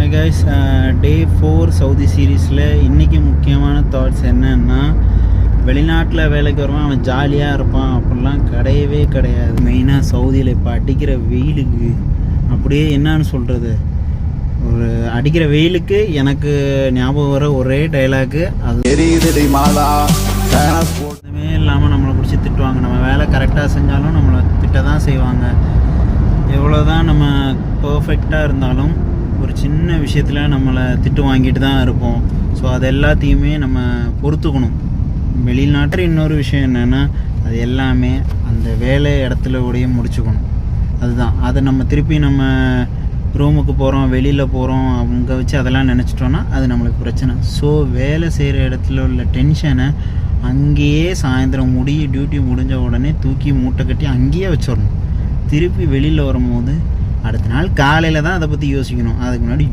Hi guys, டே 4 Saudi சீரீஸில் இன்றைக்கி முக்கியமான தாட்ஸ் என்னன்னா, வெளிநாட்டில் வேலைக்கு வருவான் அவன் ஜாலியாக இருப்பான் அப்படிலாம் கிடையவே கிடையாது. மெயினாக சவுதியில் இப்போ அடிக்கிற வெயிலுக்கு அப்படியே என்னன்னு சொல்கிறது, ஒரு அடிக்கிற வெயிலுக்கு எனக்கு ஞாபகம் வர ஒரே டைலாக்கு அது எதுவுமே இல்லாமல் நம்மளை பிடிச்சி திட்டுவாங்க. நம்ம வேலை கரெக்டாக செஞ்சாலும் நம்மளை திட்ட தான் செய்வாங்க. எவ்வளோ தான் நம்ம பர்ஃபெக்டாக இருந்தாலும் ஒரு சின்ன விஷயத்தில் நம்மளை திட்டு வாங்கிட்டு தான் இருப்போம். ஸோ அது எல்லாத்தையுமே நம்ம பொறுத்துக்கணும். வெளிநாட்டில் இன்னொரு விஷயம் என்னென்னா, அது எல்லாமே அந்த வேலை இடத்துல கூடயே முடிச்சுக்கணும். அதுதான், அதை நம்ம திருப்பி நம்ம ரூமுக்கு போகிறோம், வெளியில் போகிறோம், அவங்க வச்சு அதெல்லாம் நினச்சிட்டோன்னா அது நம்மளுக்கு பிரச்சனை. ஸோ வேலை செய்கிற இடத்துல உள்ள டென்ஷனை அங்கேயே சாயந்தரம் டியூட்டி முடிஞ்ச உடனே தூக்கி மூட்டை கட்டி அங்கேயே வச்சிடணும். திருப்பி வெளியில் வரும்போது அடுத்த நாள் காலையில் தான் அதை பற்றி யோசிக்கணும். அதுக்கு முன்னாடி